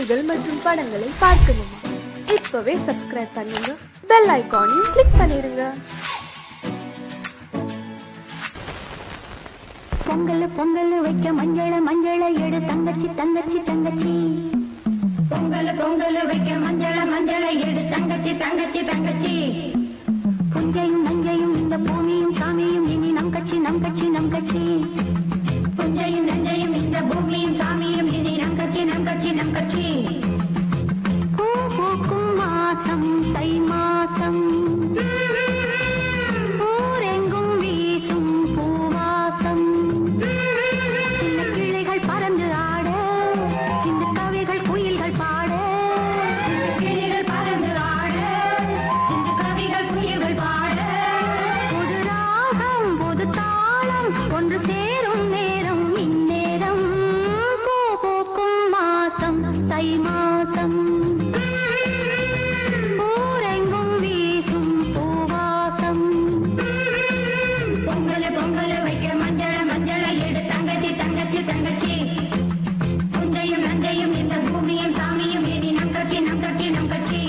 செய்திகள் மற்றும் படங்களை பார்க்கணுமா? இப்பவே சப்ஸ்கிரைப் பண்ணுங்க, பெல் ஐகானையும் கிளிக் பண்ணிருங்க. பொங்கல் பொங்கல் வைக்க மஞ்சள மஞ்சள எடு தங்கச்சி தங்கச்சி தங்கச்சி. பொங்கல் பொங்கல் வைக்க மஞ்சள மஞ்சள எடு தங்கச்சி தங்கச்சி தங்கச்சி. புஞ்சையும் நஞ்சையும் இந்த பூமியும் சாமியும் இனி நம் கட்சி நம் கட்சி நம் கட்சி. புஞ்சையும் நஞ்சையும் இந்த பூமியும் சாமியும் இனி நம் கட்சி நம் கட்சி நம் கட்சி. பூ பூக்கும் மாசம் தை மாசம், ஊரெங்கும் வீசும் பூவாசம். சின்ன கிளிகள் பறந்து ஆட, இந்த கவிகள் குயில்கள் பாட. சின்ன கிளிகள் பறந்து ஆட, இந்த கவிகள் குயில்கள் பாட. புது ராகம் புது தாளம் ஒன்று சேரும் நேரம் இந்நேரம். பூ பூக்கும் மாசம் தை மாசம், ஊரெங்கும் வீசும் பூவாசம். பொங்கல் பொங்கல் வைக்க மஞ்சள மஞ்சள எடு தங்கச்சி தங்கச்சி தங்கச்சி. புஞ்சையும் நஞ்சையும் இந்த பூமியும் சாமியும் இனி நம் கட்சி நம் கட்சி நம் கட்சி.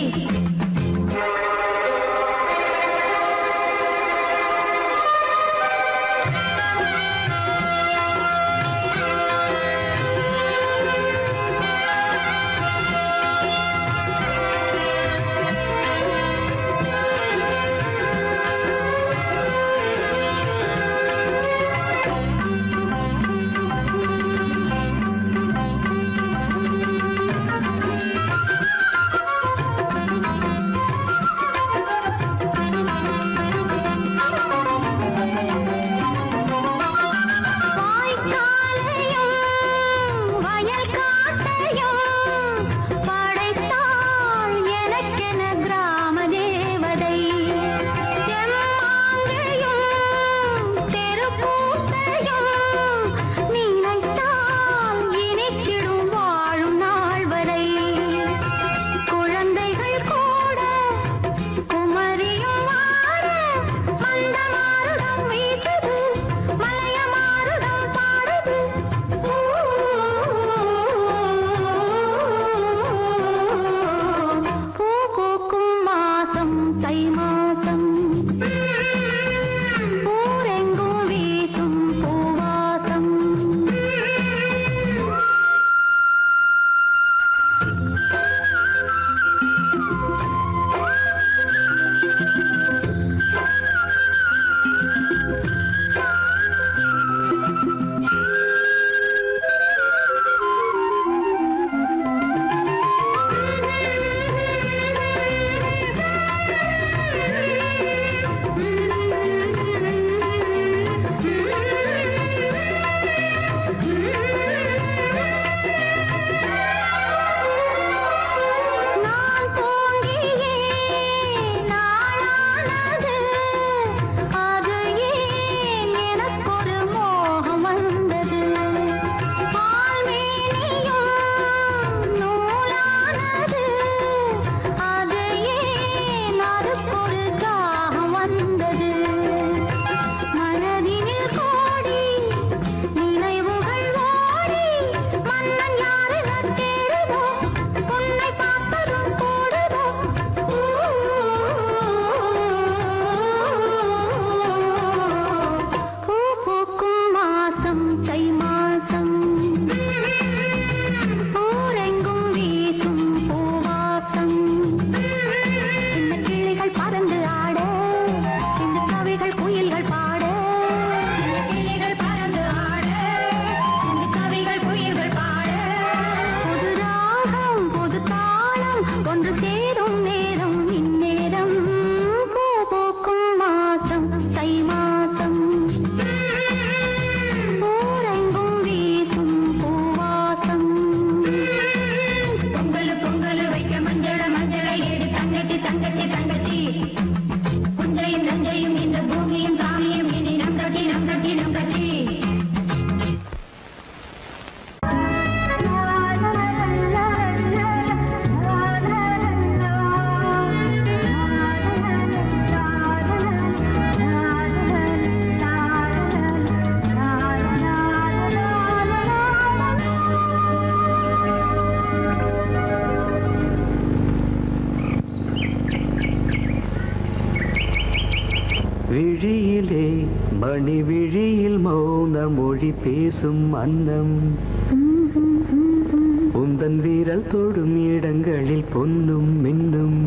விழியிலே மணி விழியில் மௌன மொழி பேசும் அன்னம் உந்தன் வீரல் தொடும் இடங்களில் பொன்னும் மின்னும்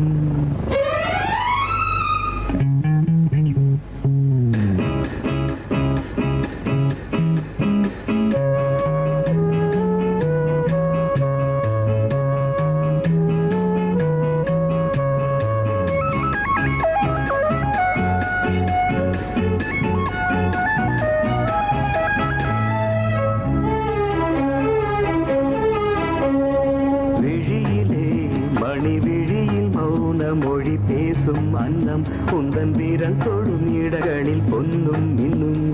மொழி பேசும் அன்னம் உந்தன் வீரல் தொடும் இடங்களில் பொன்னும் இன்னும்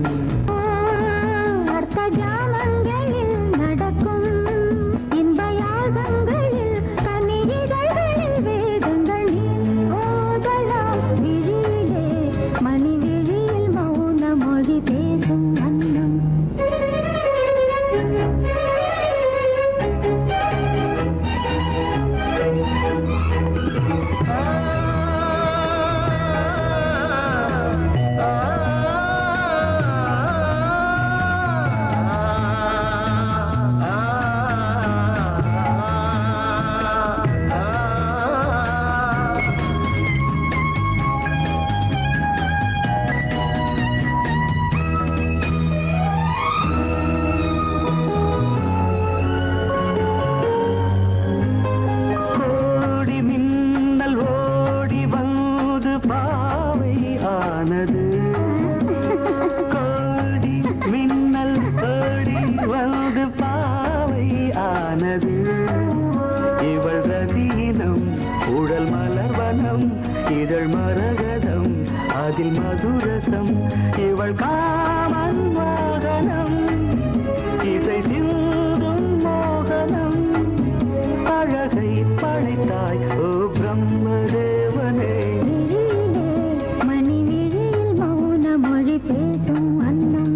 அர்த்த ஜாமங்களில் நடக்கும் இன்ப யாகங்களில் கனியிதழ்களில் வேதங்கள் ஓதலாம் விழியிலே மணி விழியில் மௌன மொழி பேசும் அன்னம் இதழ் மரகதம் அதில் மதுரசம் இவள் காமன் மோகனம் இசை சிந்தும் மோகனம் அழகை படைத்தாய் ஓ பிரம்மதேவனே மணி விழியில் மௌன மொழி பேசும் அன்னம்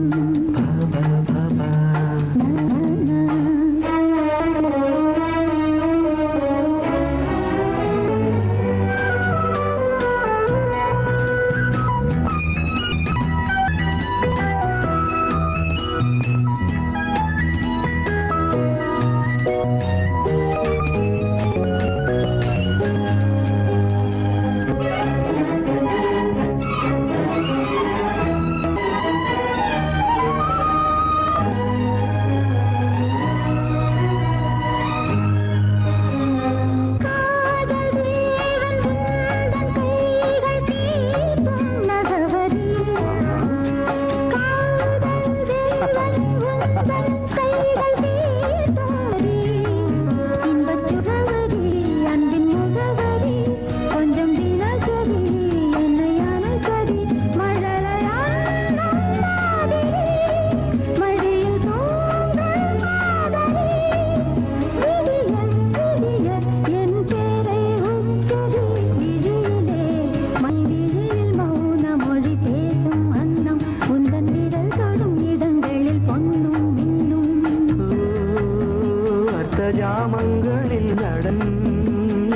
ஜாமங்களில் நடன்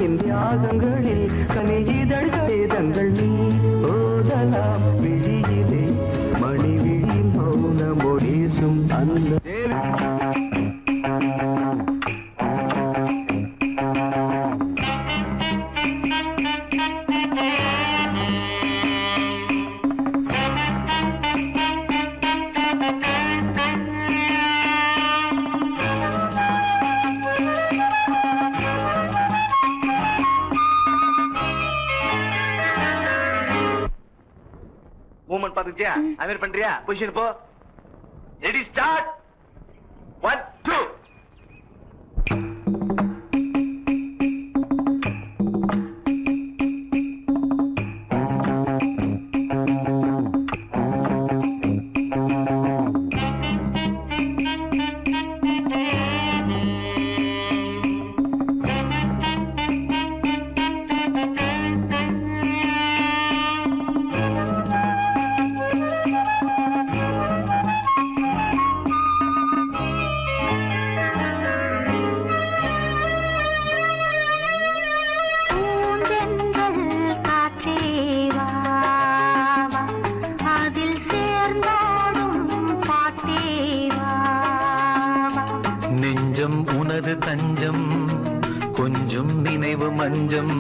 இந்தியாகங்களில் கனியிதழ்கள் நீ ஓதலாம் விழியிலே மணி விழி மௌன மொழிசும் அந்த மூமெண்ட் பாத்துக்கிட்டியா அமீர் பண்றியா பொசிஷன் போ ரெடி ஸ்டார்ட் 1 2 Thank you. கொஞ்சம் நினைவு மஞ்சம்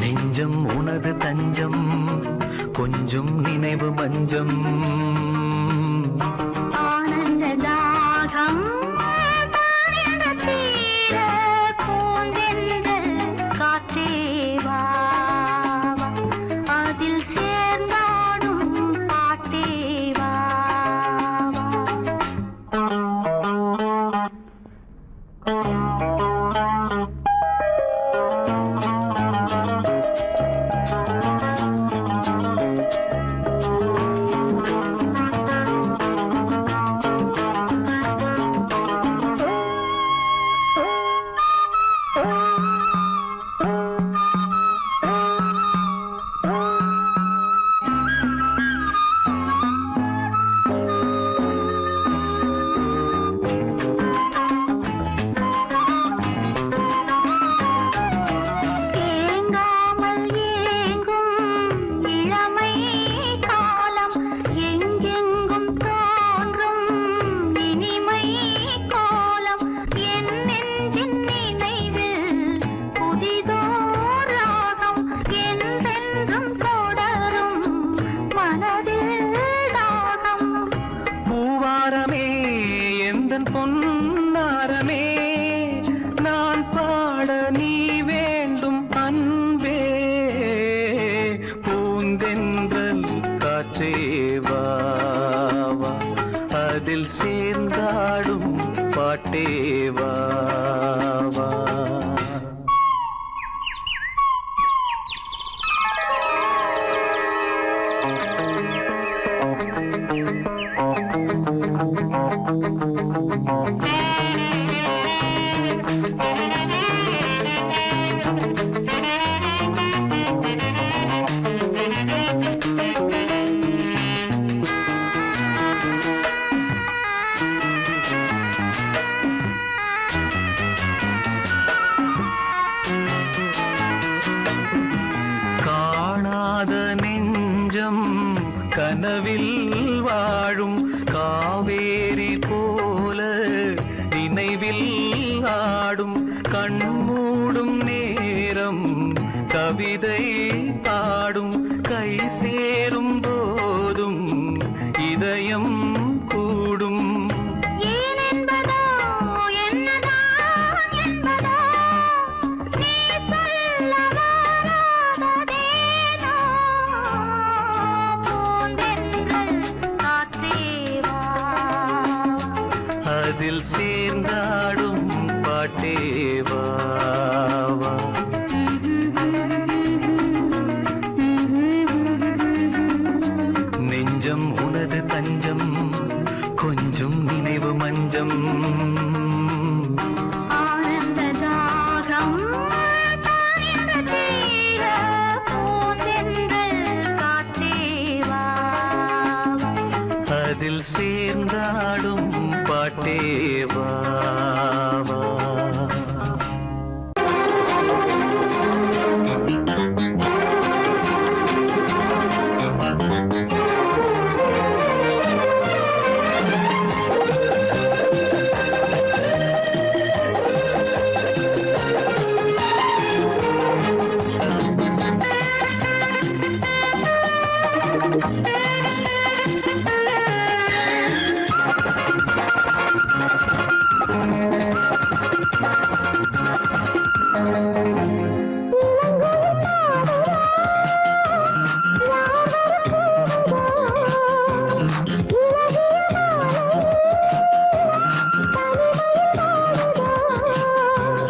நெஞ்சம் உனது தஞ்சம் கொஞ்சம் நினைவு மஞ்சம் ஆனந்த தாகம் தீர பூந்தென்றல் காற்றே வா அதில் சேர்ந்தாடும் பாட்டே வா பொன்னாரமே நான் பாட நீ வேண்டும் அன்பே பூந்தென்றல் காற்றே வா அதில் சேர்ந்தாடும் பாட்டே வா காணாத நெஞ்சம் கனவில் வாழும் காவேரி போல நினைவில் ஆடும் கண்மூடும் நேரம் கவிதை பாடும் கை சேரும் போதும் இதயம் கூடும் அதில் சேர்ந்தாடும் பாட்டே வா நெஞ்சம் உனது தஞ்சம் கொஞ்சம் நினைவு மஞ்சம் ஆனந்த தாகம் தீர பூந்தென்றல் காற்றே வா அதில் சேர்ந்தாடும் பாட்டே வா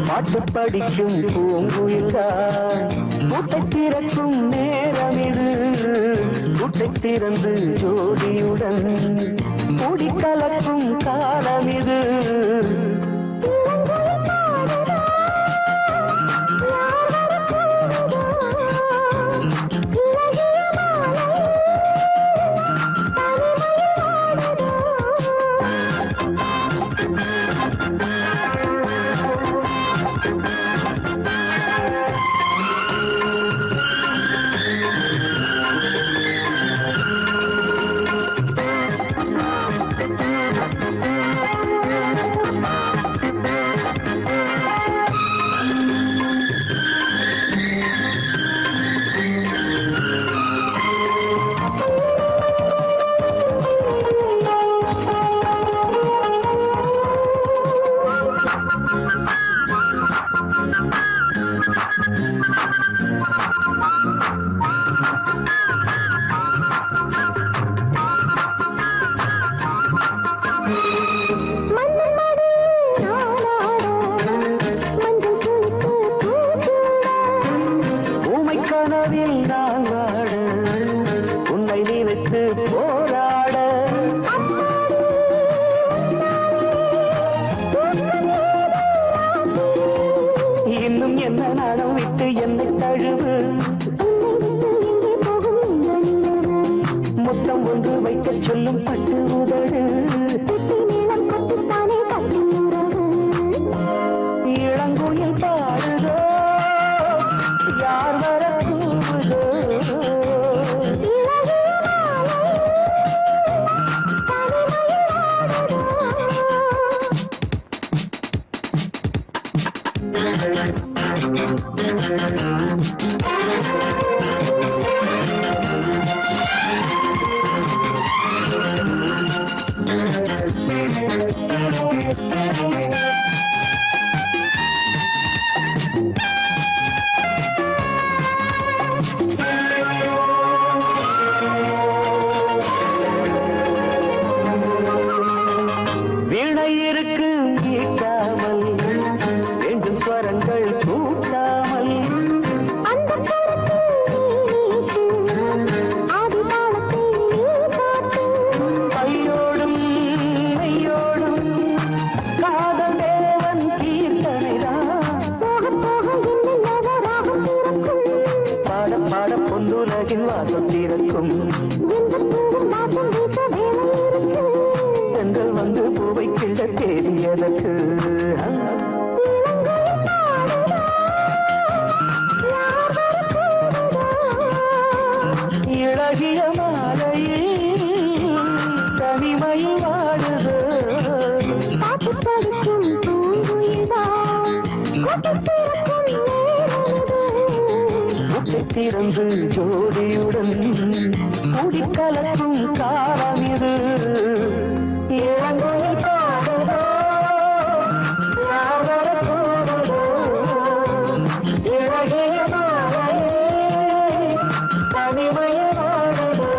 பாட்டு படிக்கும் பூங்குயில்தான் கூட்டை திறக்கும் நேரம் இது கூட்டை திறந்து ஜோடியுடன் கூடி கலக்கும் காலம் இது திறந்து ஜோடியுடன் குடிக்கலக்கும் காலம் இது இளங்கோயில் பாடுதோ யாவர போடுதோ இழகிய மாலையே தனிமைய வாடுதோ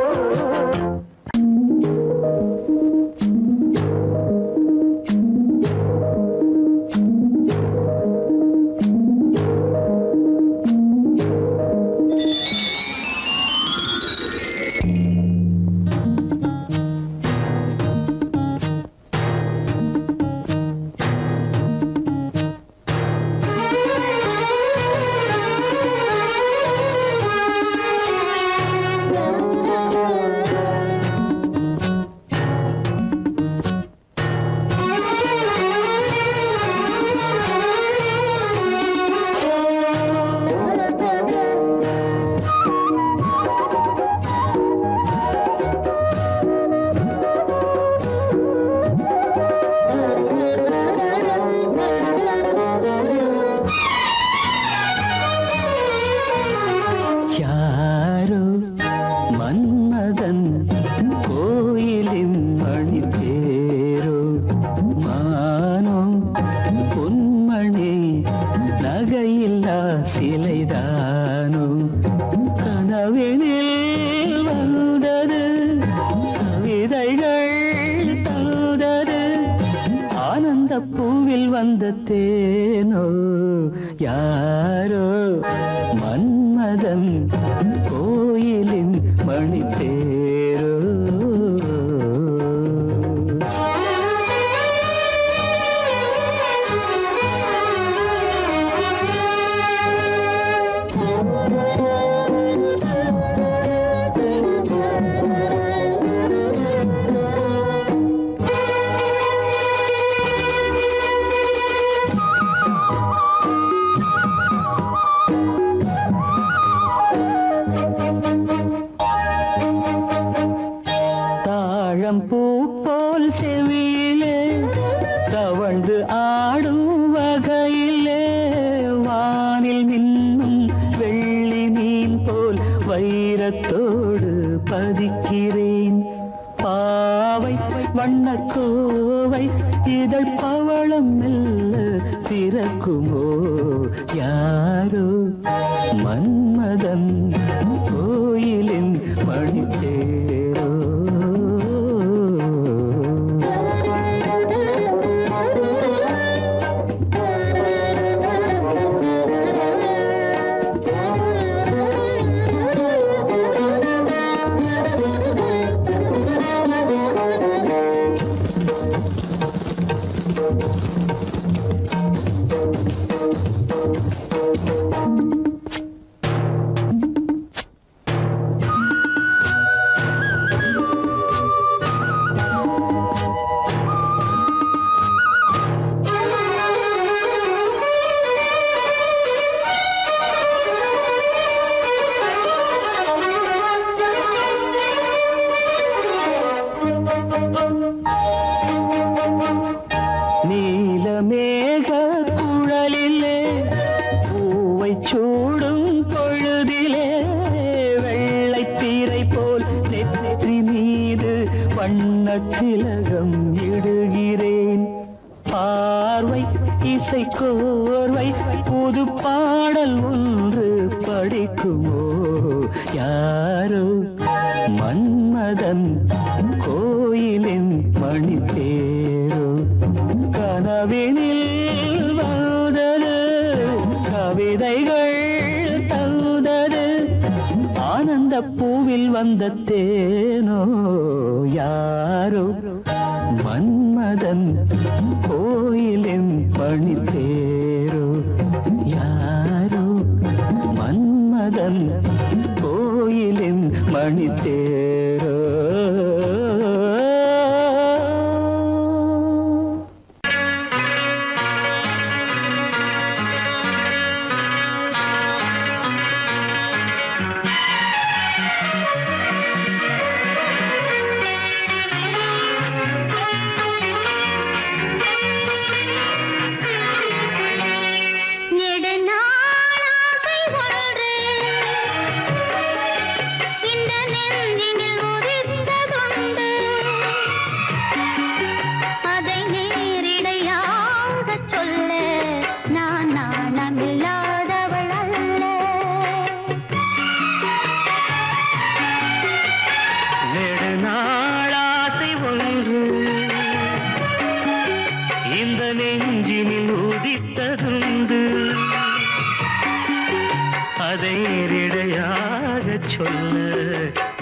பூவில் வந்த தேனோ யாரோ மன்மதன் கோயிலின் மணி தேரோ யாரோ மன்மதன் கோயிலின் மணித்தேரோ. நீலமேக குழலிலே பூவை சூடும் பொழுதிலே வெள்ளைத்தீரை போல் நெற்றி மீது வண்ணத்திலகம் இடுகிறேன். பார்வை இசை கோர்வை புது பாடல் ஒன்று படிக்குமோ யாரோ மன்மதன் கோயிலின் மணித்தேரோ. கனவினில் வந்தது கவிதைகள் தந்தது ஆனந்த பூவில் வந்த தேனோ யாரோ மன்மதன் கோயிலின் மணித்தேரோ. யாரோ மன்மதன் கோயிலின் மணித்தேரோ.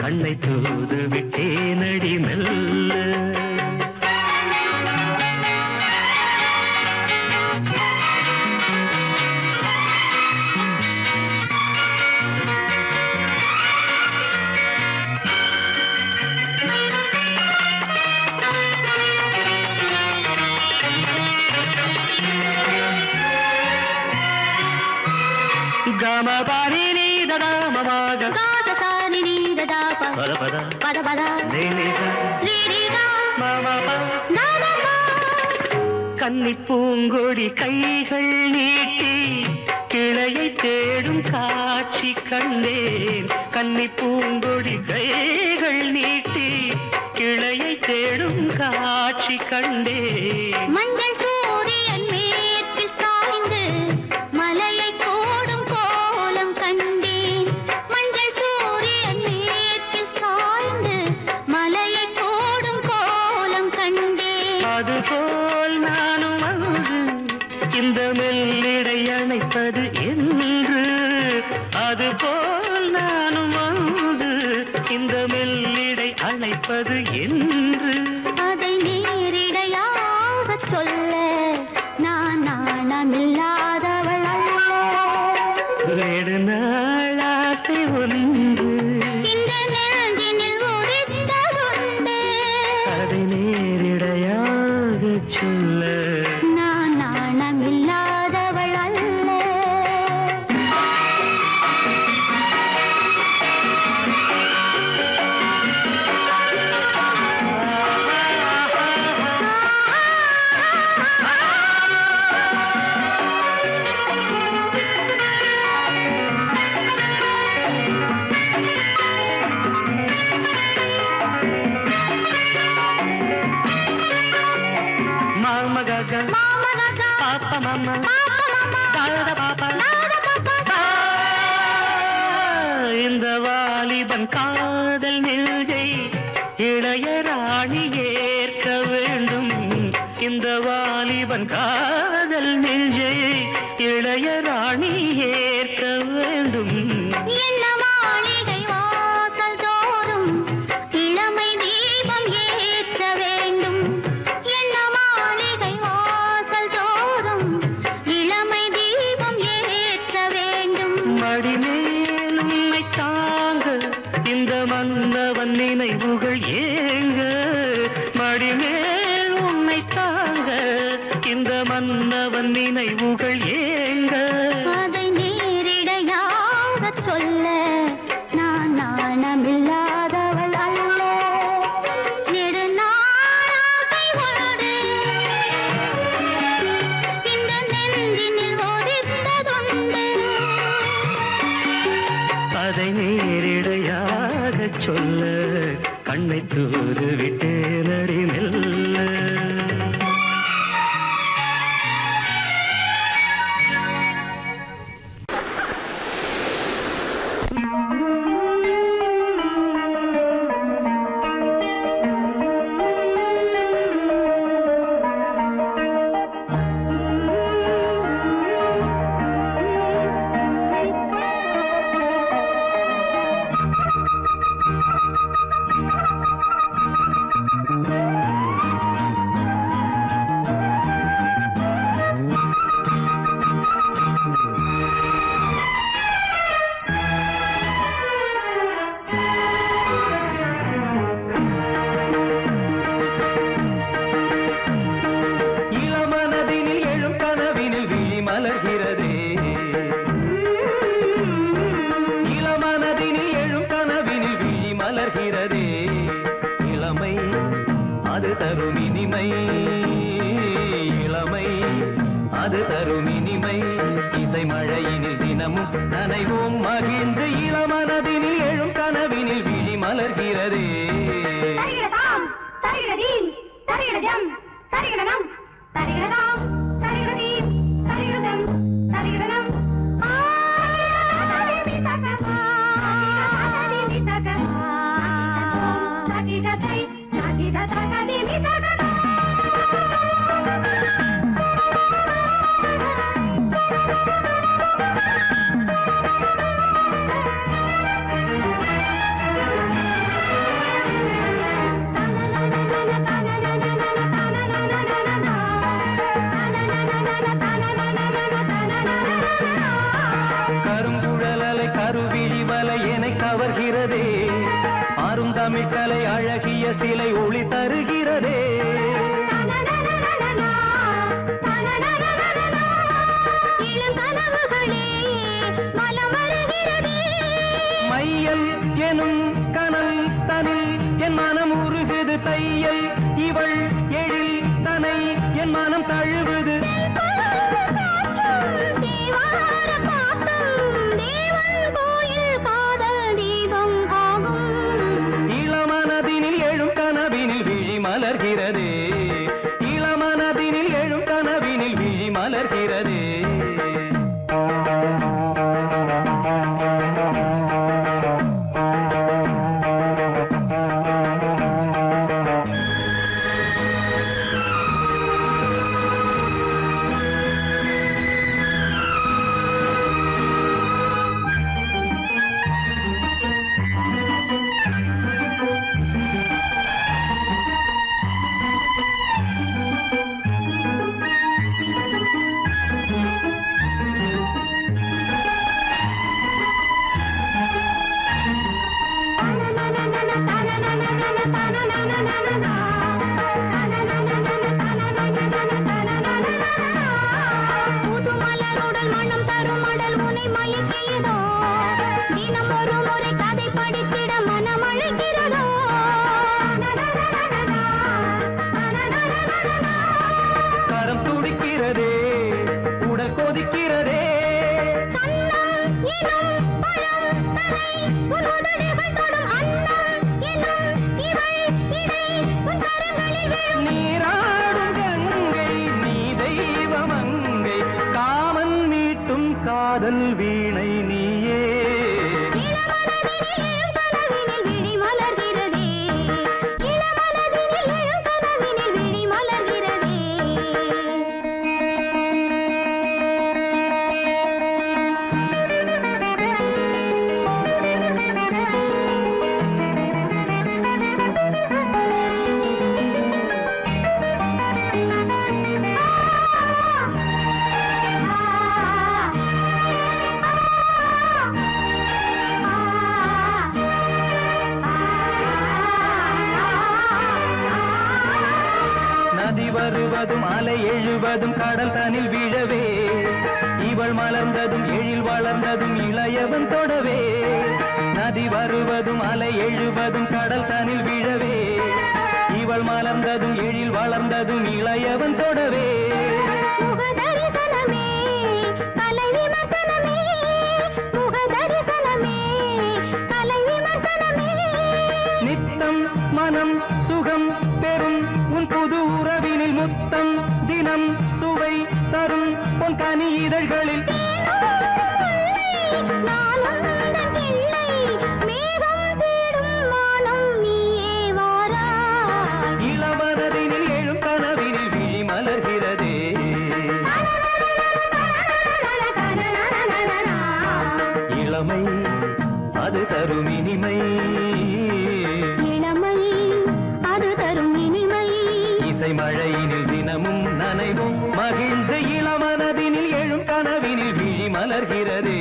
கண்ணை தூது விட்டேனடி மெல்ல. கமபாரி நீ ததா மமாக காதசாரி நீ ததா பத பத பத பத நீனிதா நீனிதா மமபா நமபா. கன்னி பூங்கொடி கைகள் நீட்டி கிளையை தேடும் காட்சி கண்டேன். கன்னி பூங்கொடி கைகள் நீட்டி கிளையை தேடும் காட்சி கண்டேன். மஞ்சள் சூரியன் மேற்கு சாய்ந்து மலையை கோடும் கோலம் கண்டேன். மஞ்சள் சூரியன் மேற்கு சாய்ந்து மலையை கோடும் கோலம் கண்டேன். அதுபோல் நானும் வந்து இந்த மெல்லிடை அணைப்பது என்று. அதுபோல் நானும் வந்து இந்த மெல்லிடை அணைப்பது என்று. அதை நேரிடையாக சொல்ல நான் நாணமில்லாதவள் அல்ல. நெடுநாள் ஆசை ஒன்று இந்த நெஞ்சினில் உதித்ததுண்டு. அதை நேரிடையாக சொல்ல நான் நாணமில்லாதவள் அல்ல. காதல் நெஞ்சை இளைய ராணி ஏற்க வேண்டும். இந்த வாலிபன் காதல் நெஞ்சை இளைய ராணி ஏற்க வேண்டும். என்ன மாளிகை வாசல் தோறும் இளமை தீபம் ஏற்ற வேண்டும். என்ன மாளிகை வாசல் தோறும் இளமை தீபம் ஏற்ற வேண்டும். மடிமேல் உன்னை தாங்க இந்த மன்னவன் நினைவுகள் ஏங்க. மடிமேல் உன்னை தாங்க இந்த மன்னவன் நினைவுகள் ஏங்க. அதை நேரிடையாக சொல்ல நான் நாணமில்லாதவள் அல்ல. நெடுநாளாசை ஒன்று இந்த நெஞ்சினில் ஒதித்ததுண்டு. அதை நேரிடையாக சொல்ல கண்ணை தூது விட்டேனடி மெல்ல. காதல் வீணை நீயே வருவதும் அலை எழுவதும் கடல் தனில் வீழவே இவள் மலர்ந்ததும் எழில் வளர்ந்ததும் இளையவன் தொடவே நதி வருவதும் அலை எழுவதும் கடல் தனில் வீழவே இவள் மலர்ந்ததும் எழில் வளர்ந்ததும் இளையவன் தொடவே நித்தம் மனம் சுகம் பெறும் உன் புது உறவினில் முத்தம் தினம் சுவை தரும் உன் கனி இதழ்களில் இளவரதினில் எழும் கனவினில் விழி மலர்கிறதே இளமை அது தரும் இனிமை இசை மழையினில் தினமும் நனைவும் மகிழ்ந்து இளமனதினில் எழும் கனவினில் விழி மலர்கிறதே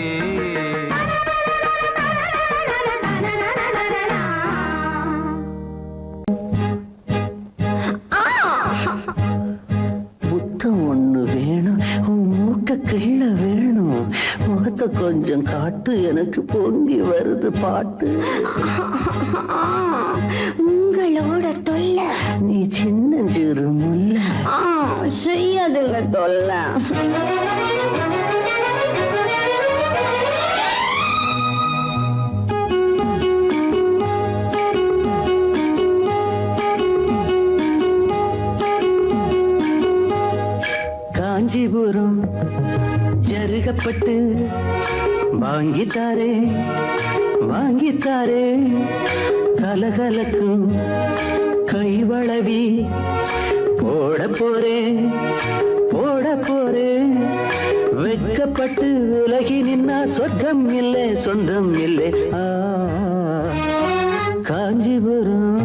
முத்தம் ஒண்ணு வேணும், உன் மூக்க கீழ வேணும், முகத்தை கொஞ்சம் காட்டு, எனக்கு பொங்கி வருது பாட்டு. உங்களோட தொல்லை நீ சின்னஞ்சிறு முல்ல செய்யாதுங்க தொல்லை. காஞ்சிபுரம் ஜருகப்பட்டு வாங்கித்தாரே வாங்கித்தாரே கலகலக்கும் கைவளவி போட போறேன் போட போறேன் வெட்கப்பட்டு விலகி நின்னா சொர்க்கம் இல்லை சொந்தம் இல்லை. காஞ்சிபுரம்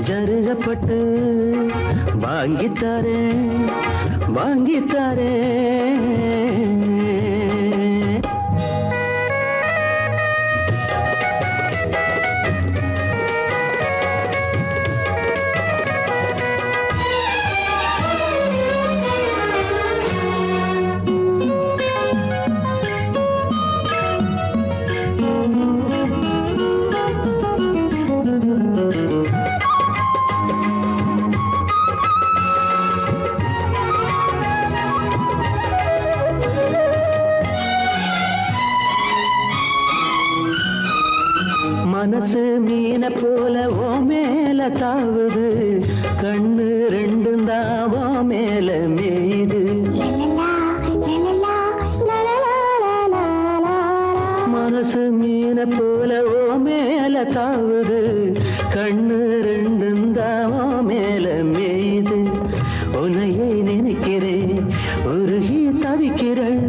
ஜருகப்பட்டு வாங்கித்தாரே வாங்கித்தாரே. மனசு மீன போல ஓ மேல தாவுது, கண்ணு ரெண்டும் தாவோ மேல மேயுது. மனசு மீன போல ஓ மேல தாவுது, கண்ணு ரெண்டும் தாவோ மேல மேயுது. உன்னையே நினைக்கிறேன் உருகி தவிக்கிறேன்,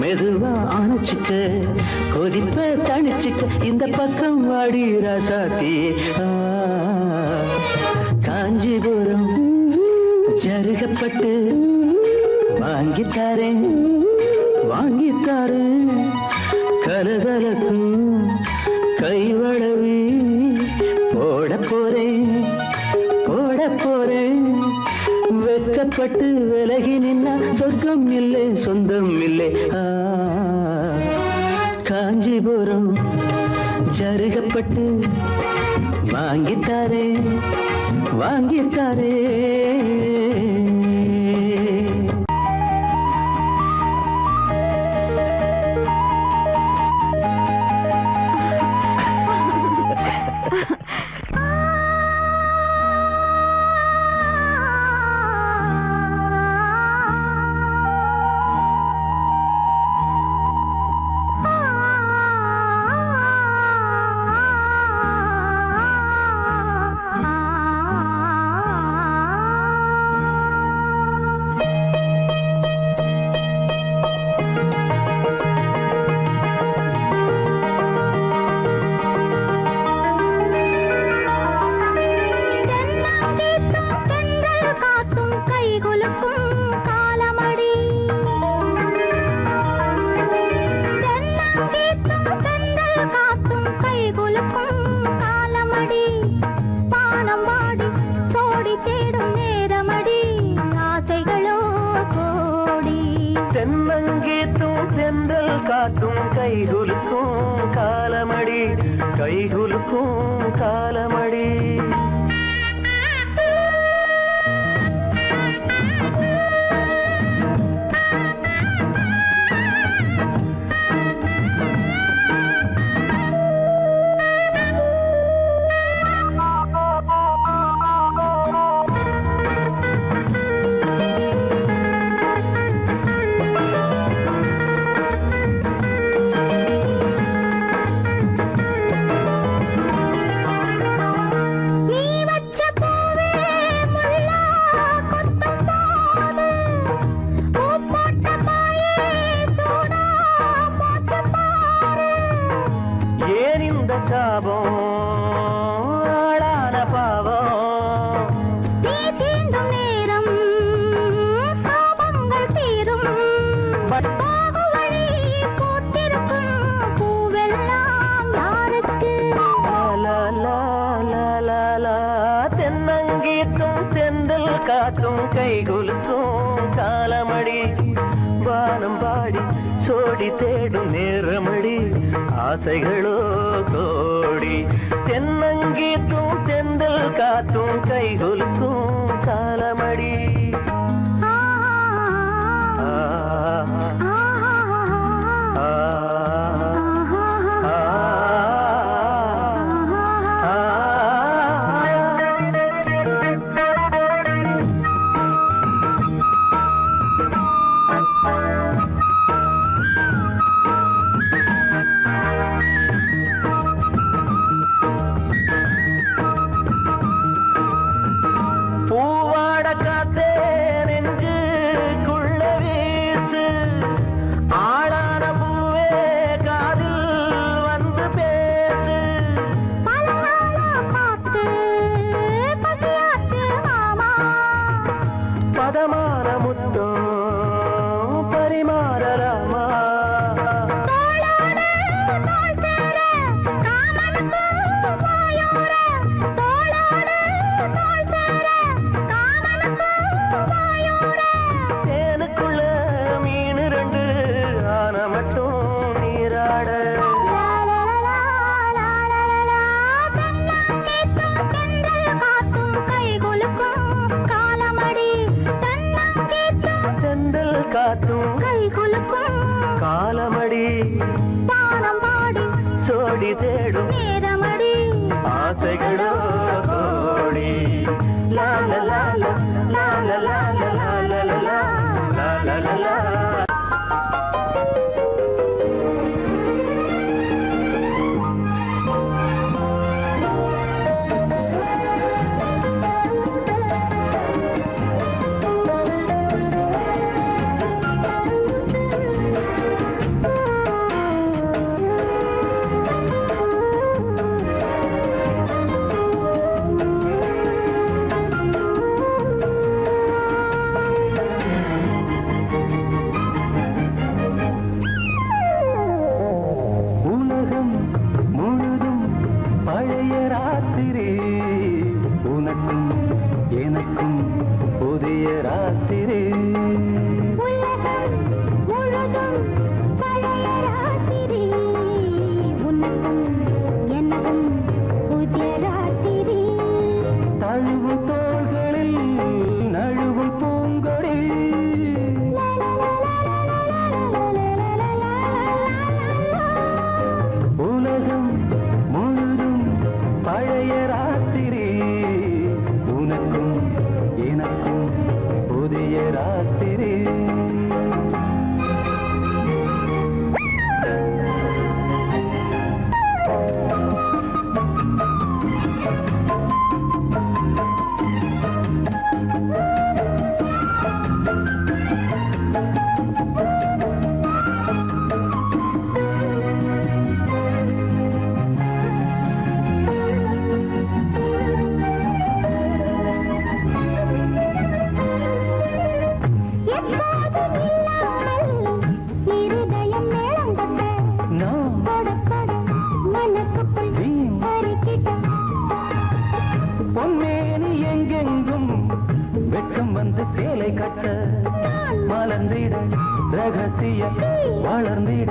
மெதுவா அணைச்சிக்க கொதிப்ப தணிச்சுக்க இந்த பக்கம் வாடி ராசாத்தி. காஞ்சிபுரம் ஜருகப்பட்டு வாங்கித்தாரேன் வாங்கித்தாரேன் கலகலக்கும் கைவளவி போட போறேன் போட போறேன். வெட்கப்பட்டு விலகி நின்னா சொர்க்கம் இல்லை சொந்தம் இல்லை. காஞ்சிபுரம் ஜருகப்பட்டு வாங்கித்தாரே வாங்கித்தாரே. கைகுலுக்கும் காலமடி கைகுலுக்கும் காலமடி காற்றும் கைகுலுக்கும் காலமடி வானம் பாடி சோடி தேடும் நேரமடி ஆசைகளோ கோடி தென்னங்கீற்றும் தென்றல் காற்றும் கைகுலுக்கும் காலமடி காலமடி பானம் பாடி சோடி தேடும் நேரமடி ஆசைகளோ கோடி லால லால லால லால லால லால லால மலர்ந்திட ரகசிய வளர்ந்திட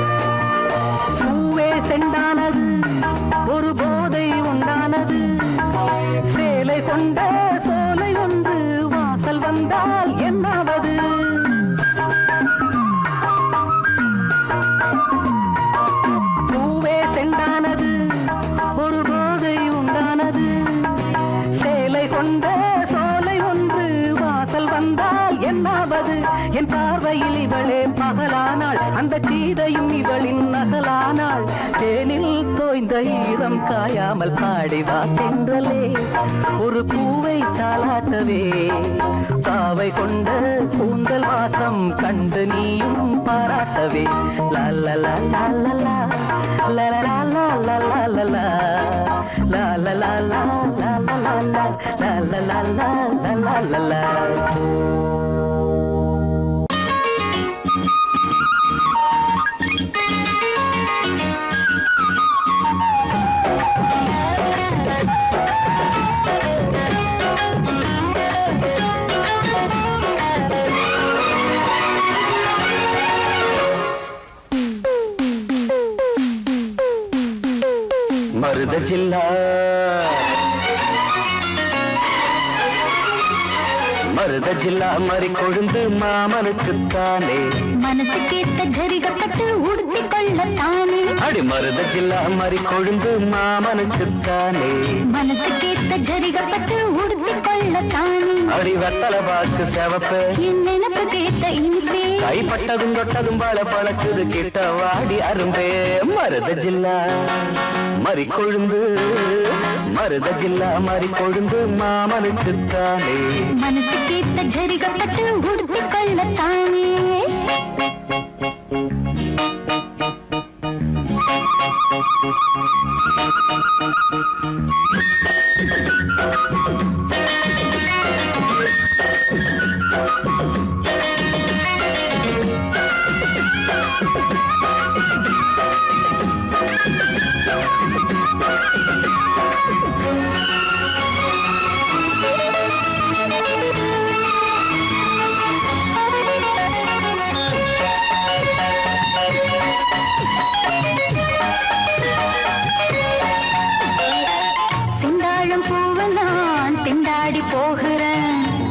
சீதையும் பகலானாள், அந்த சீதையும் இவளின் நகலானாள். தேனில் தோய்ந்த ஈரம் காயாமல் பாடிவா தென்றலே, ஒரு பூவை தாலாட்டவே. காவை கொண்ட கூந்தல் வாசம் கண்டு நீயும் பாராட்டவே. லல்லலா லல்லலா லல்லலா லல்லலா லல்லலா லல்லலா லல்லலா லல்லலா. மருத ஜில்லா மருத ஜில்லா மறி கொழுந்து மாமனுக்குத்தானே, மனசு கேட்ட ஜரிகப்பட்டு உடுத்தி கொள்ளத்தானே. அடி மருத ஜில்லா மறி கொழுந்து மாமனுக்குத்தானே, மனசு கேட்ட ஜரிகப்பட்டு உடுத்தி கொள்ளத்தானே. அடி வத்தல பாக்கு செவப்ப என் நினப்பு கேட்ட இனிப்பே, கைப்பட்டதும் தொட்டதும் பல பழக்குது கிட்ட வாடி அரும்பே. மருத ஜில்லா மறி கொழுந்து மருத ஜில்லா மறி கொழுந்து மாமனுக்குத்தானே, மனசு கேட்ட ஜரிகப்பட்டு உடுத்தி கொள்ளத்தானே.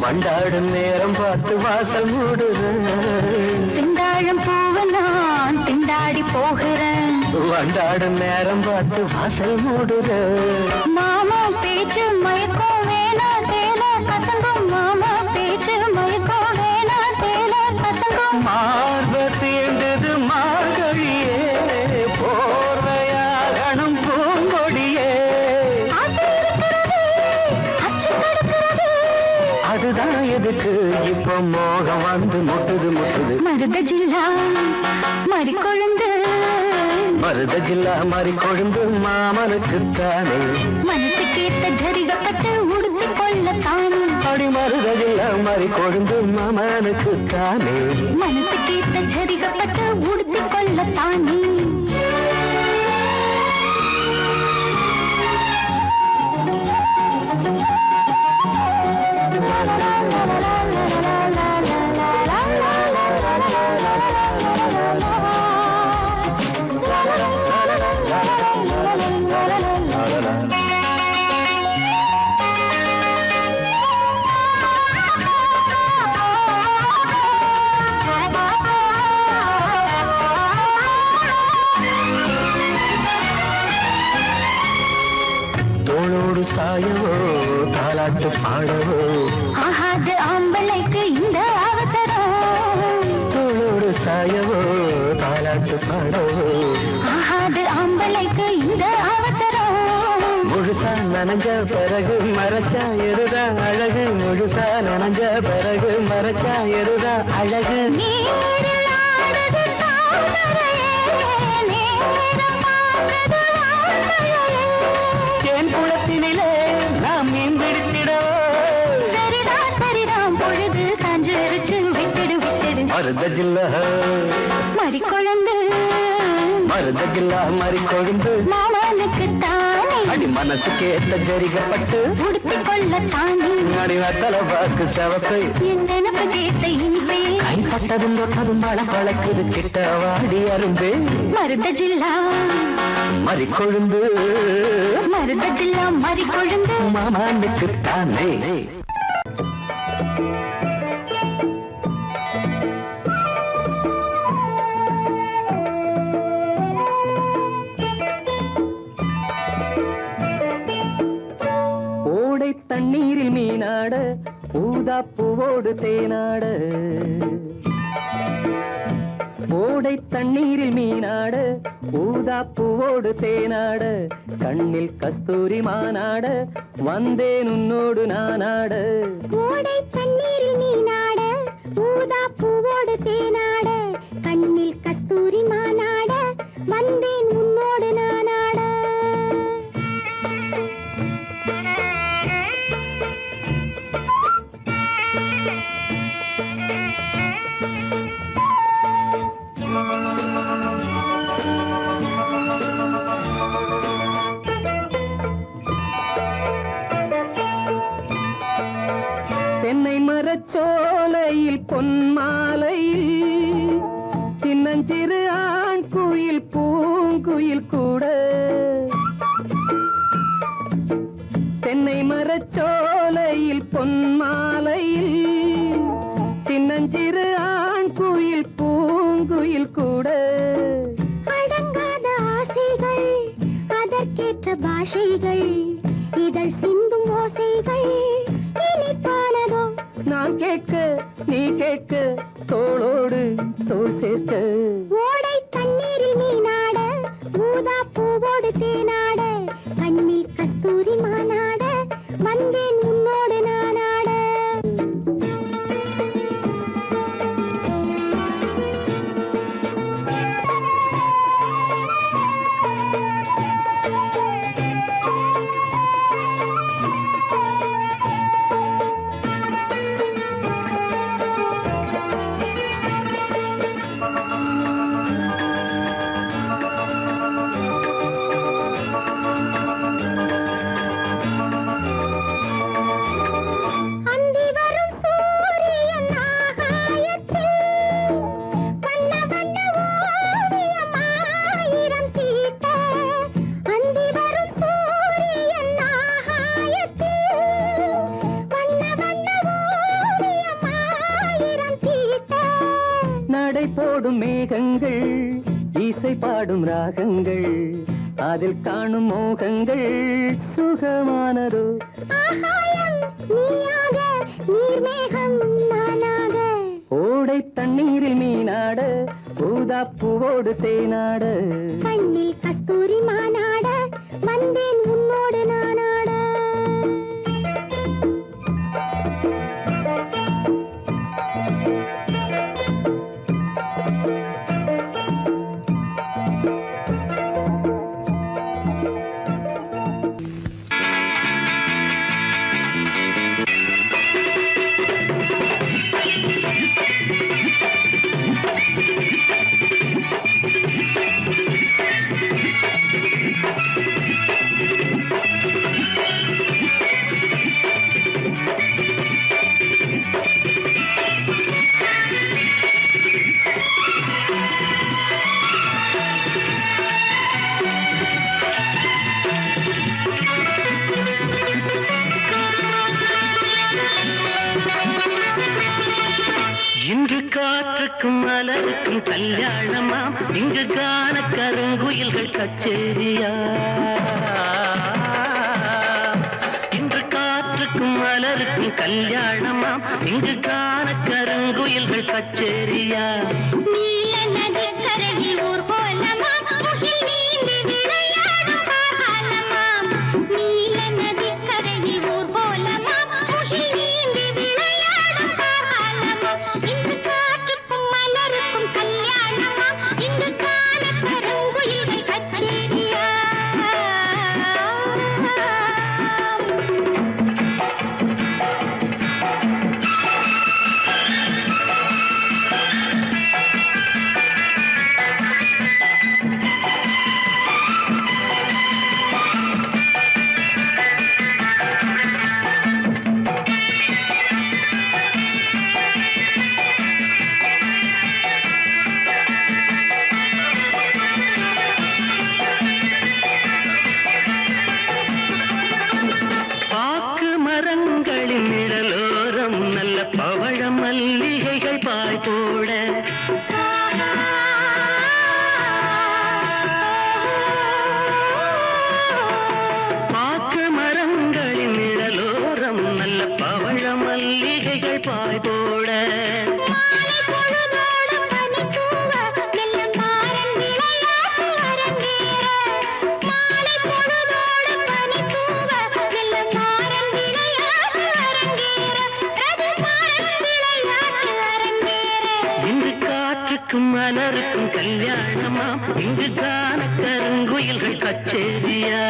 வண்டாடும் நேரம் பார்த்து வாசல் மூடுறேன், செந்தாழம் பூவை நான் திண்டாடி போகிறேன். வண்டாடும் நேரம் பார்த்து வாசல் மூடுறேன். மாமா பேச்சு மயக்கம் வேணா சேல பசங்கும், மாமா பேச்சு மயக்கம் வேணா சேல பசங்கும். மார்ப தீண்டது மார்கழியே, போர்வையாகணும் பூங்கொடியே. அதுதான் எதுக்கு இப்போ மோகம் வந்து முட்டுது முட்டுது. மருத ஜில்லா மறி கொழுந்து மருத ஜில்லா மறி கொழுந்து மாமனுக்குத்தானே, மனசு கேட்ட ஜரிகப்பட்டு உடுத்தி கொள்ளத்தானே. அடி மருத ஜில்லா மறி கொழுந்து மாமனுக்குத்தானே, மனசு கேட்ட ஜரிகப்பட்டு உடுத்தி கொள்ளத்தானே. தோளோடு சாயவோ தாலாட்டு பாடவோ, ஆகாது ஆம்பளைக்கு இந்த அவசரம். தோளோடு சாயவோ தாலாட்டு பாடவோ, ஆகாது ஆம்பளைக்கு இந்த அவசரம். முழுசா நனைஞ்ச பிறகு மறைச்சா எருதான் அழகு, முழுசா நனைஞ்ச பிறகு மறைச்சா எருதான் அழகு. நீரில் ஆடுது தாமரையே, நேரம் பார்க்குது வான்மழையே. தேன் குளத்தினிலே நாம் மீன் பிடித்திடவோ, சரிதான் சரிதான் பொழுது சாஞ்சிருச்சு விட்டுடு விட்டுடு. மருத ஜில்லா மறி கொழுந்து மருத ஜில்லா மறி கொழுந்து மாமனுக்கு தானே, அடி மனசு கேட்ட ஜரிகப்பட்டு உடுத்தி கொள்ளத்தானே. அடி வத்தல பாக்கு செவப்பை என் நினப்பு கேட்ட இனிப்பே, கைப்பட்டதும் தொட்டதும் பல பழக்குது கிட்ட வாடி அரும்பே. மருத ஜில்லா மறி கொழுந்து மருத ஜில்லா மறி கொழுந்து மாமனுக்குத்தானே. ஓடை தண்ணீரில் மீனாட ஊதா பூவோடு தேனாட, ஓடை தண்ணீரில் மீனாட ஊதா பூவோடு தேனாட கண்ணில் கஸ்தூரி மானாட வந்தேன் உன்னோடு நானாட ஓடை தண்ணீரில் மீனாட ஊதா பூவோடு தேனாட கண்ணில் கஸ்தூரி மானாட வந்தேன் உன்னோடு நானாட தென்னை மரச்சோலையில் பொன்மாலையில் சின்னஞ்சிறு ஆண் குயில் பூங்குயில் கூட தென்னை மரச்சோலையில் பொன்மாலையில் சின்னஞ்சிறு ஆண் குயில் பூங்குயில் கூட அடங்காத ஆசைகள் அதற்கேற்ற பாஷைகள் இதழ் சிந்தும் ஓசைகள் இனிப்பானதோ நான் கேட்க நீ கேட்க தோளோடு தோள் சேர்க்க ஓடை தண்ணீரில் மீனாட ஊதா பூவோடு தேனாட கண்ணில் கஸ்தூரி மானாட வந்தேன் உன்னோடு நானாட நடை போடும் மேகங்கள் இசை பாடும் ராகங்கள் அதில் காணும் மோகங்கள் சுகமானதோ ஓடை தண்ணீரில் மீனாட ஊதா பூவோடு தேனாட கண்ணில் கஸ்தூரி மானாட வந்தேன் உன்னோடு நானாட இன்று காற்றுக்கும் மலருக்கும் கல்யாணமா இங்கு காண கருங்குயில்கள் கச்சேரியா இன்று காற்றுக்கும் மலருக்கும் கல்யாணமா இங்கு காண கருங்குயில்கள் கச்சேரியா நீல நதிக்கரையில் ஊர் கோலமா முகில் நீந்தி விளையாடும் காலமா நீல நதிக்கரையில் ஊர் கோலமா முகில் நீந்தி விளையாடும் காலமா இன்று காற்றுக்கும் மலருக்கும் கல்யாணமா இங்கு காண கருங்குயில்கள் கச்சேரியா காற்றுக்கும் மலருக்கும் கல்யாணமா இங்கு காண கருங்குயில்கள் கச்சேரியா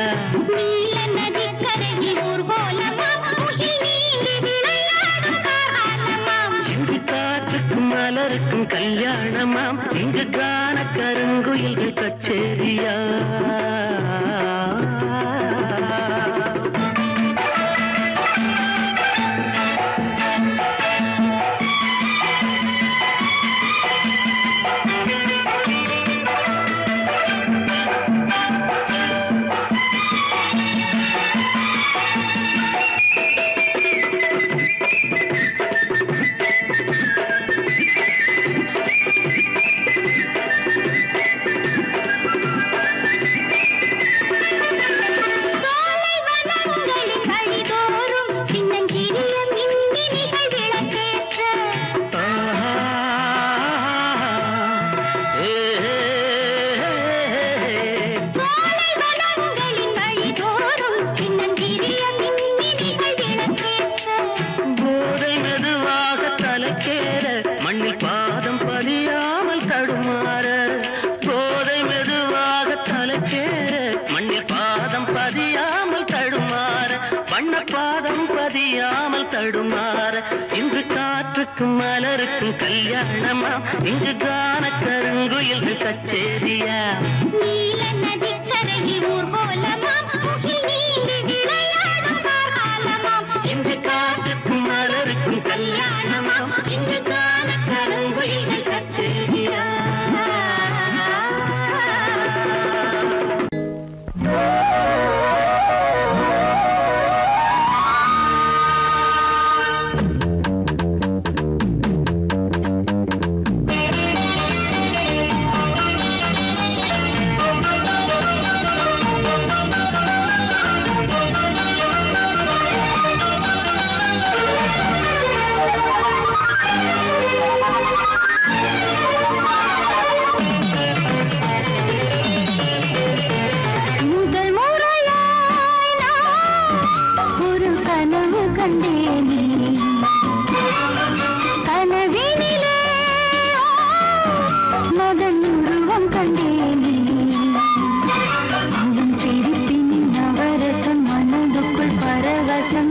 நீல நதி கரையில் ஊர்வலமா முகில் நீந்தி விளையாடும் காரணமாம் இங்கு காற்றுக்கும் மலருக்கும் கல்யாணமாம் இங்கு காண கருங்குயில்கள் கச்சேரியா இன்று காற்றுக்கும் மலருக்கும் கல்யாணமா இங்கு காண கருங்குயில்கள் கச்சேரியா நீல நதி கரையில் ஊர்வலமா முகில் நீந்தி விளையாடும் காரணமாம் இங்கு காற்றுக்கும் மலருக்கும் கல்யாணமா இங்கு காண கருங்குயில்கள் கச்சேரியா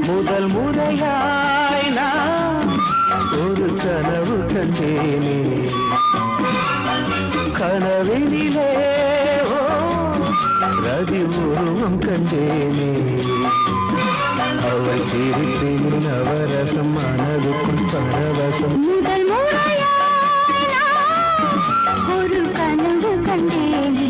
முதல் முறையாய் நான் ஒரு கனவு கண்டேனே கனவினிலே ரதி உருவம் கண்டேனே அவள் சிரிப்பின் நவரசம் மனதுக்குள் பரவசம் முதல் முறையாய் நான் ஒரு கனவு கண்டேனே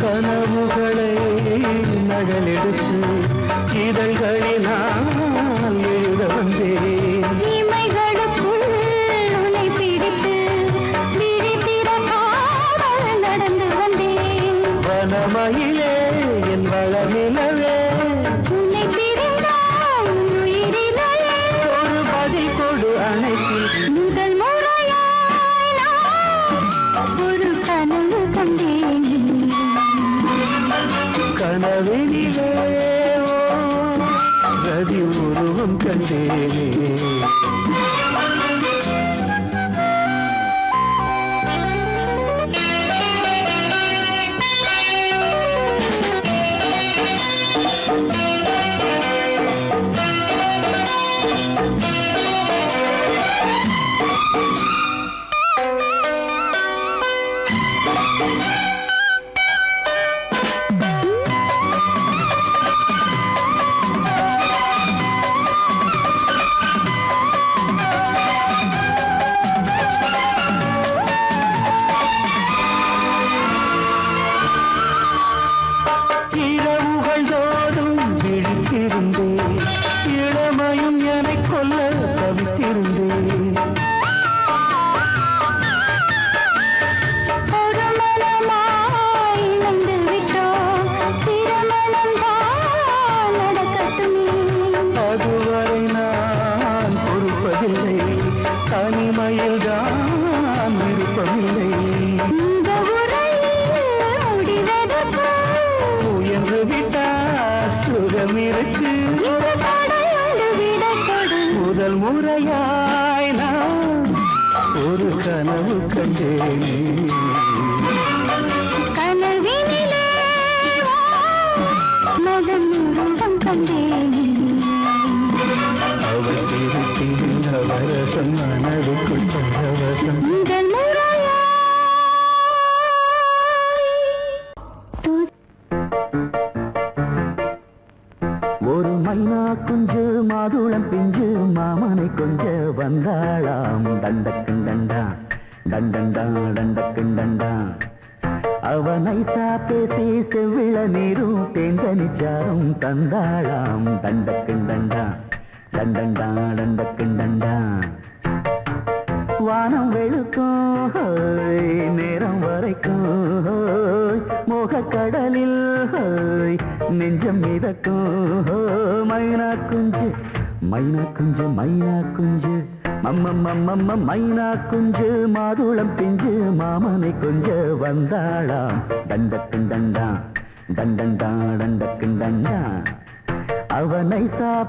கனவுகளை நகலெடுத்து இதழ்களினால் எழுத வந்தேன் இமைகளுக்குள் உன்னை பிடித்து விழித்திறக்காமல் நடந்து வந்தேன் வனமயிலே என் வளமிலவே உன்னை பிரிந்தால் உயிரிலே ஒரு பதில் கொடு அணைத்தில் முதல் முறையாய் நான் ஒரு கனவு கண்டேன் கனவினிலே ரதி உருவம் கண்டேனே எனக்கு முதல் முறையாய் நான் ஒரு கனவு கண்டேனே கனவினிலே மகன் உருவம் கண்டேனே அவள் திருப்பில் அவரசம் மனதுக்குள் பரவசம் முதல் முறையாய் ஒரு மைனா குஞ்சு மாதுளம் பிஞ்சு மாமனை கொஞ்ச வந்தாளாம் தண்டக்குண்டண்டா தண்டண்டா தண்டக்குண்டண்டா அவனை பேசி செவ்விள நீரும் தேங்கனிச்சாரும் தந்தாளாம் தண்டக்குண்டண்டா தண்டண்டா தண்டக்குண்டண்டா வானம் வெளுக்கும் நேரம் வரைக்கும் மோகக்கடலில் நெஞ்சம் மிதக்கும் மைனா குஞ்சு மைனா குஞ்சு மைனா குஞ்சு மம்மம்மம்மம்ம மைனா குஞ்சு மாதுளம் பிஞ்சு மாமனை கொஞ்ச வந்தாளாம் தண்டக்குண்டண்டா தண்டண்டா தண்டக்குண்டண்டா அவனை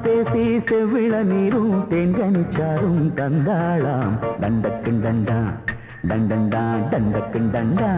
பேசி செவ்விள நீரும் தேங்கனிச்சாரும் தந்தாளாம் தண்டக்குண்டண்டா தண்டண்டா தண்டக்குண்டண்டா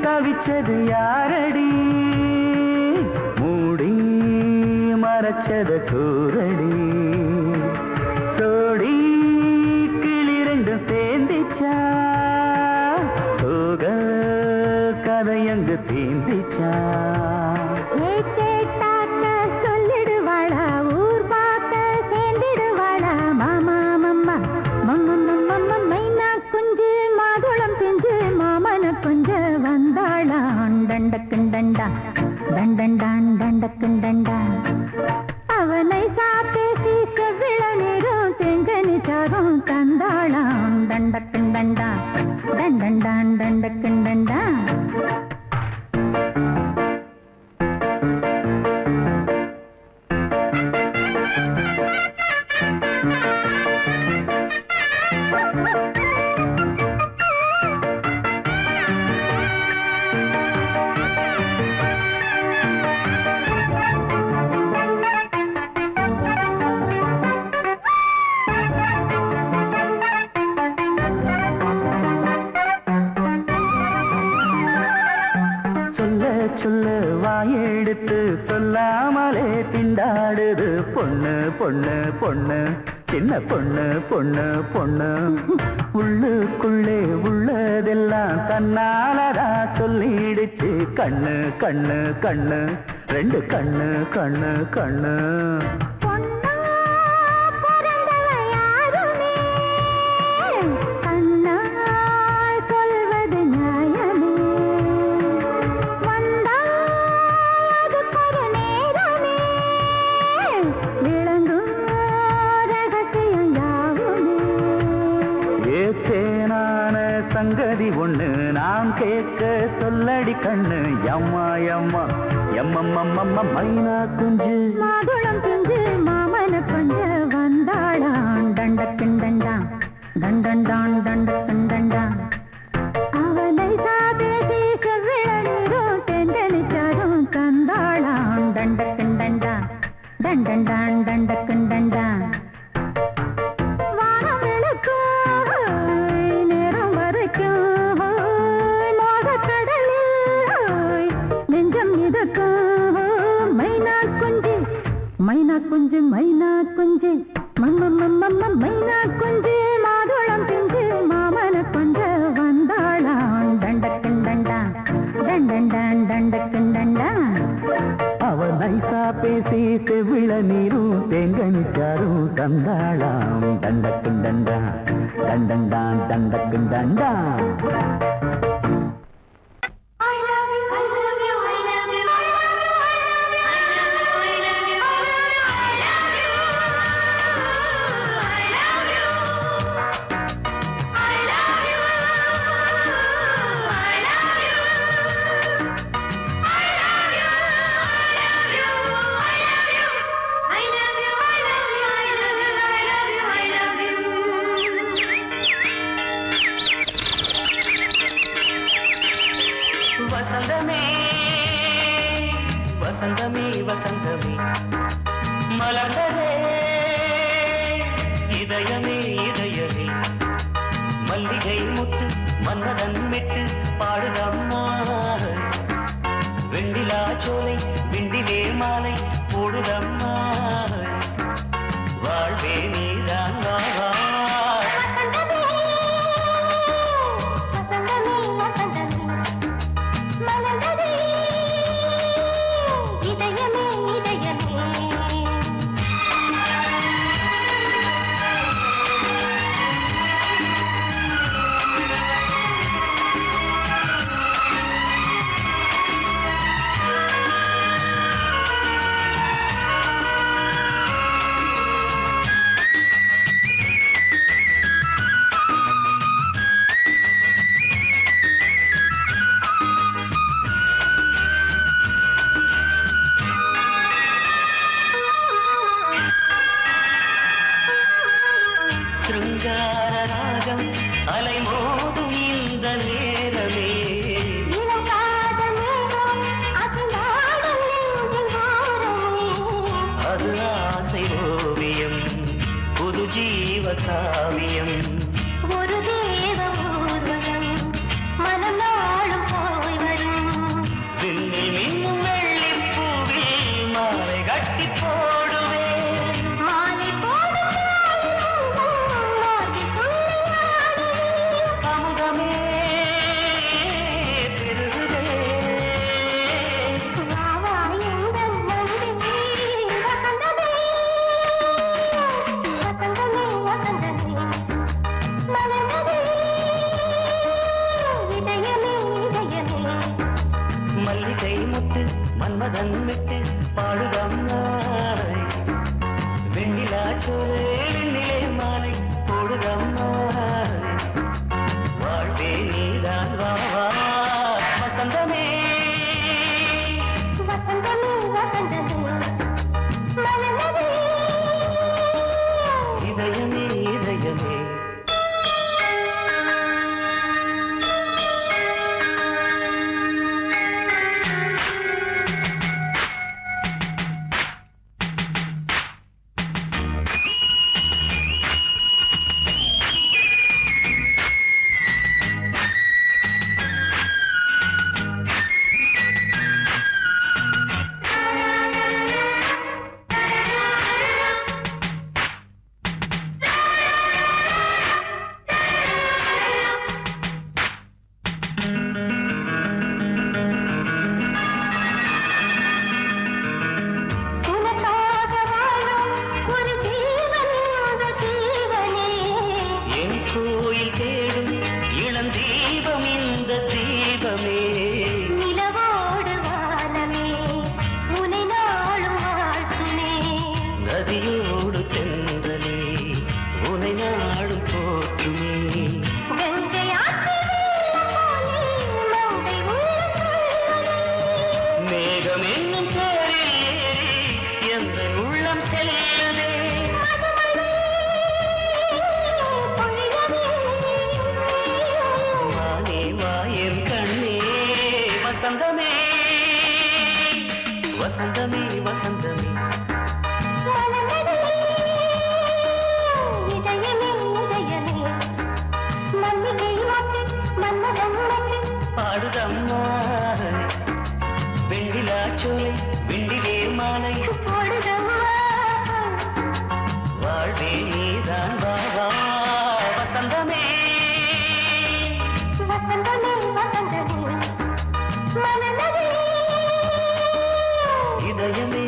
தவிச்சது யாரடி மூடி மறைச்சது கூரடி சோடி கிளிரண்டு சேர்ந்திச்சா சோக கதையங்கு தீந்திச்சா சொல்லிடுவாளா ஊர் பார்த்த சேர்ந்திடுவாளா மாமா மம்மா மம்ம மைனா குஞ்சு மாதுளம் பிஞ்சு மாமன கொஞ்ச வந்தாளான் தண்டக்குண்டண்டா தண்டண்டான் தண்டக்குண்டண்டா அவனை பேசி செவ்விள நீரும் செங்கனிச்சாரும் தந்தாளான் தண்டக்குண்டண்டா தண்டண்டான் தண்டக்குண்டண்டா சொல்ல வாயெடுத்து சொல்லாமலே திண்டாடுது பொண்ணு பொண்ணு பொண்ணு சின்ன பொண்ணு பொண்ணு பொண்ணு உள்ளுக்குள்ளே உள்ளதெல்லாம் தன்னாலதா சொல்லிடுச்சு கண்ணு கண்ணு கண்ணு ரெண்டு கண்ணு கண்ணு கண்ணு சங்கதி ஒண்ணு நாம் கேட்க சொல்லடி கண்ணு எம்மா எம்மா எம்மம்மம்மம்ம மைனா குஞ்சு மாதுளம் பிஞ்சு மாமன கொஞ்ச வந்தாளான் தண்டக்குண்டண்டா தண்டண்டான் தண்டக்குண்டண்டா அவனை பேசி செவ்விள நீரும் தெண்டனிச்சாரும் தந்தாளான் தண்டக்குண்டண்டா தண்டண்டான் தண்டக்குண்டண்டா மைனா குஞ்சு மைனா குஞ்சு மம்மம்மம்ம மைனா குஞ்சு மாதுளம் பிஞ்சு மாமன கொஞ்ச வந்தாளான் தண்டக்குண்டண்டா தண்டண்டான் தண்டக்குண்டண்டா பேசி செவிள நீரும் தேங்கனிச்சாரும் தந்தாளாம் தண்டக்கும் தண்டா தண்டண்டான் தண்டக்கும் தண்டா வசந்தமே வசந்தமே மலர்ந்ததே இதயமே இதயமே மல்லிகை முட்டு மன்னதன் விட்டு பாடுதம்மா வெண்ணிலா சோலை விண்டிலே மாலை போடுதம்மா வாழ்வே நீதான் வா இதயமே